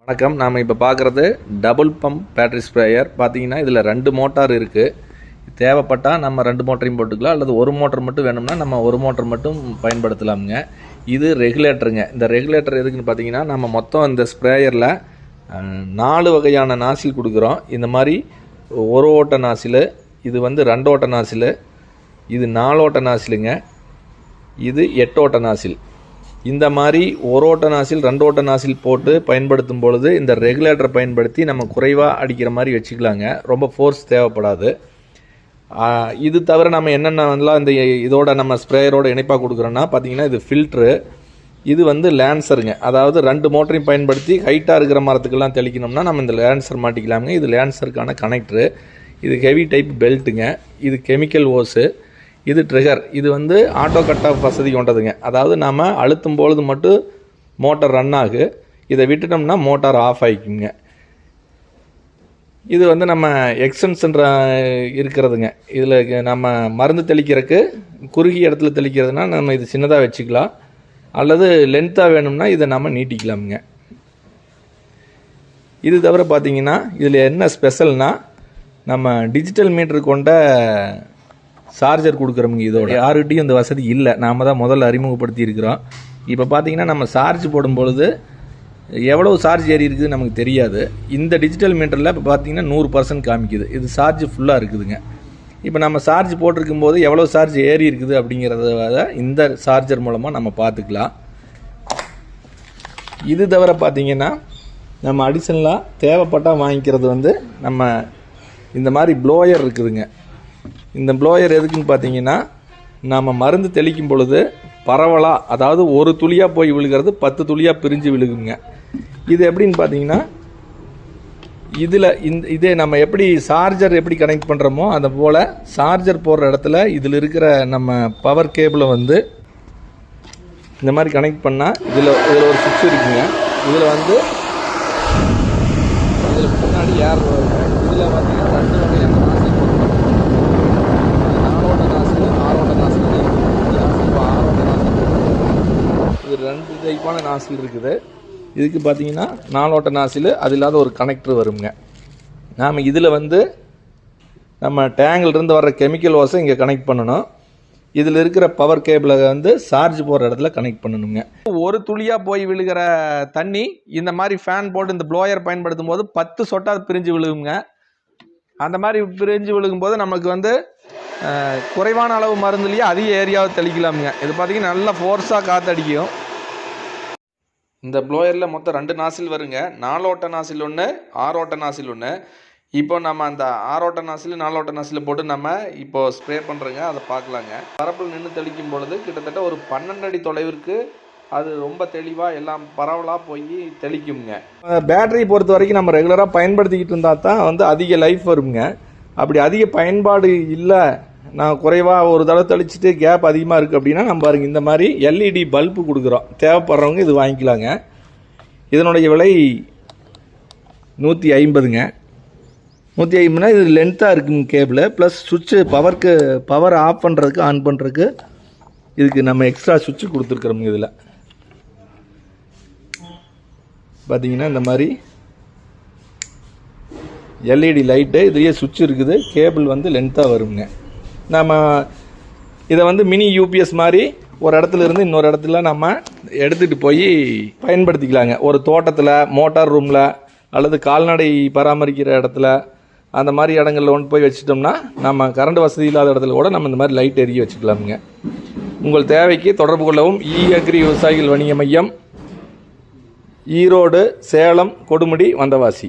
வணக்கம். நாம் இப்போ பார்க்குறது டபுள் பம்ப் பேட்டரி ஸ்ப்ரேயர். பார்த்தீங்கன்னா இதில் 2 மோட்டார் இருக்குது. தேவைப்பட்டால் நம்ம 2 மோட்டரையும் போட்டுக்கலாம், அல்லது ஒரு மோட்டர் மட்டும் வேணும்னா நம்ம ஒரு மோட்டர் மட்டும் பயன்படுத்தலாமுங்க. இது ரெகுலேட்டருங்க. இந்த ரெகுலேட்டர் எதுக்குன்னு பார்த்தீங்கன்னா, நம்ம மொத்தம் இந்த ஸ்ப்ரேயரில் 4 வகையான நாசில் கொடுக்குறோம். இந்த மாதிரி ஒரு ஓட்ட நாசில், இது வந்து 2 ஓட்ட நாசில், இது 4 ஓட்ட நாசிலுங்க, இது 8 ஓட்ட நாசில். இந்த மாதிரி ஒரு ஓட்ட நாசில் 2 ஓட்ட நாசில் போட்டு பயன்படுத்தும் பொழுது இந்த ரெகுலேட்டரை பயன்படுத்தி நம்ம குறைவாக அடிக்கிற மாதிரி வச்சுக்கலாங்க. ரொம்ப ஃபோர்ஸ் தேவைப்படாது. இது தவிர நம்ம என்னென்னலாம் இந்த இதோட நம்ம ஸ்ப்ரேயரோட இணைப்பாக கொடுக்குறோன்னா பார்த்தீங்கன்னா, இது ஃபில்ட்ரு, இது வந்து லேன்சருங்க. அதாவது 2 மோட்டரையும் பயன்படுத்தி ஹைட்டாக இருக்கிற மரத்துக்கெல்லாம் தெளிக்கணும்னா நம்ம இந்த லேன்சர் மாட்டிக்கலாமுங்க. இது லேன்சருக்கான கனெக்டரு. இது ஹெவி டைப் பெல்ட்டுங்க. இது கெமிக்கல் ஓஸு. இது ட்ரிகர். இது வந்து ஆட்டோ கட் ஆஃப் வசதி கொண்டதுங்க. அதாவது நாம் அழுத்தும் பொழுது மட்டும் மோட்டார் ரன் ஆகு, இதை விட்டுட்டோம்னா மோட்டார் ஆஃப் ஆகிக்குங்க. இது வந்து நம்ம எக்ஸ்டென்ஷன் இருக்கிறதுங்க. இதில் நம்ம மருந்து தெளிக்கிறதுக்கு குறுகிய இடத்துல தெளிக்கிறதுனா நம்ம இது சின்னதாக வச்சுக்கலாம், அல்லது லென்த்தாக வேணும்னா இதை நம்ம நீட்டிக்கலாமுங்க. இது தவிர பார்த்திங்கன்னா இதில் என்ன ஸ்பெஷல்னால், நம்ம டிஜிட்டல் மீட்டர் கொண்ட சார்ஜர் கொடுக்குறோமுங்க. இதோட யாருக்கிட்டையும் இந்த வசதி இல்லை, நாம் தான் முதல்ல அறிமுகப்படுத்தி இருக்கிறோம். இப்போ பார்த்தீங்கன்னா நம்ம சார்ஜ் போடும்பொழுது எவ்வளோ சார்ஜ் ஏறி இருக்குது நமக்கு தெரியாது. இந்த டிஜிட்டல் மீட்டரில் இப்போ பார்த்தீங்கன்னா 100% காமிக்குது. இது சார்ஜ் ஃபுல்லாக இருக்குதுங்க. இப்போ நம்ம சார்ஜ் போட்டிருக்கும் போது எவ்வளோ சார்ஜ் ஏறி இருக்குது அப்படிங்கிறத இந்த சார்ஜர் மூலமாக நம்ம பார்த்துக்கலாம். இது தவிர பார்த்தீங்கன்னா நம்ம அடிஷனலாக தேவைப்பட்டால் வாங்கிக்கிறது வந்து நம்ம இந்த மாதிரி ப்ளோயர் இருக்குதுங்க. இந்த ப்ளோயர் எதுக்குன்னு பார்த்தீங்கன்னா, நம்ம மருந்து தெளிக்கும் பொழுது பரவலாக, அதாவது ஒரு துளியாக போய் விழுகிறது 10 துளியாக பிரிஞ்சு விழுகுங்க. இது எப்படின்னு பார்த்தீங்கன்னா, இதில் இதே நம்ம எப்படி சார்ஜர் எப்படி கனெக்ட் பண்ணுறோமோ அதை போல் சார்ஜர் போடுற இடத்துல இதில் இருக்கிற நம்ம பவர் கேபிளை வந்து இந்த மாதிரி கனெக்ட் பண்ணால் இதில் ஒரு சுவிட்ச் இருக்குங்க. இதில் வந்து இதில் முன்னாடி ஏர் இதில் பார்த்தீங்கன்னா 2 வகையான நாசில் போட்டுருக்கோம். 4 ஓட்ட நாசில், 6 ஓட்ட நாசில், 6 ஓட்ட நாசில். இது 2 டைப்பான நாசில் இருக்குது. இதுக்கு பார்த்தீங்கன்னா 4 ஓட்ட நாசில், அது இல்லாத ஒரு கனெக்டர் வருங்க. நாம் இதில் வந்து நம்ம டேங்கிலிருந்து வர்ற கெமிக்கல் ஓஸை இங்கே கனெக்ட் பண்ணணும். இதில் இருக்கிற பவர் கேபிளை வந்து சார்ஜ் போகிற இடத்துல கனெக்ட் பண்ணணுங்க. ஒரு துளியாக போய் விழுகிற தண்ணி இந்த மாதிரி ஃபேன் போட்டு இந்த ப்ளோயர் பயன்படுத்தும் போது 10 சொட்டாக பிரிஞ்சு விழுகுங்க. அந்த மாதிரி பிரிஞ்சு விழுகும்போது நமக்கு வந்து குறைவான அளவு மருந்துலேயே அதிக ஏரியாவை தெளிக்கலாமுங்க. இது பார்த்திங்கன்னா நல்லா ஃபோர்ஸாக காற்றடிக்கும். இந்த ப்ளோயரில் மொத்தம் 2 நாசில் வருங்க. 4 ஓட்ட நாசில் ஒன்று, 6 ஓட்ட நாசில் ஒன்று. இப்போ நம்ம அந்த 6 ஓட்ட நாசில், 4 ஓட்ட நாசில் போட்டு நம்ம இப்போது ஸ்ப்ரே பண்ணுறோங்க. அதை பார்க்கலாங்க. பரப்பில் நின்று தெளிக்கும் பொழுது கிட்டத்தட்ட ஒரு 12 அடி தொலைவிற்கு அது ரொம்ப தெளிவாக எல்லாம் பரவலாக போய் தெளிக்குங்க. பேட்டரி பொறுத்த வரைக்கும் நம்ம ரெகுலராக பயன்படுத்திக்கிட்டு இருந்தால் தான் வந்து அதிக லைஃப் வருங்க. அப்படி அதிக பயன்பாடு இல்லை, நான் குறைவாக ஒரு தடவை தெளிச்சுட்டு கேப் அதிகமாக இருக்குது அப்படின்னா நம்ம பாருங்கள் இந்த மாதிரி எல்இடி பல்பு கொடுக்குறோம். தேவைப்படுறவங்க இது வாங்கிக்கலாங்க. இதனுடைய விலை 150ங்க. 150னா இது லென்த்தாக இருக்குங்க கேபிள். ப்ளஸ் சுவிட்சு பவர் ஆஃப் பண்ணுறதுக்கு ஆன் பண்ணுறதுக்கு இதுக்கு நம்ம எக்ஸ்ட்ரா சுவிட்சு கொடுத்துருக்குறோங்க. இதில் பார்த்தீங்கன்னா இந்த மாதிரி எல்இடி லைட்டு, இதுலேயே சுவிட்ச் இருக்குது. கேபிள் வந்து லென்த்தாக வருங்க. நம்ம இதை வந்து மினி யூபிஎஸ் மாதிரி ஒரு இடத்துல இருந்து இன்னொரு இடத்துல நம்ம எடுத்துகிட்டு போய் பயன்படுத்திக்கலாங்க. ஒரு தோட்டத்தில், மோட்டார் ரூமில், அல்லது கால்நடை பராமரிக்கிற இடத்துல, அந்த மாதிரி இடங்களில் கொண்டு போய் வச்சிட்டோம்னா நம்ம கரண்ட் வசதி இல்லாத இடத்துல கூட நம்ம இந்த மாதிரி லைட் எரிய வச்சுக்கலாமுங்க. உங்கள் தேவைக்கு தொடர்பு கொள்ளவும். அக்ரி விவசாயிகள் வணிக மையம், ஈரோடு, சேலம், கொடுமுடி, வந்தவாசி.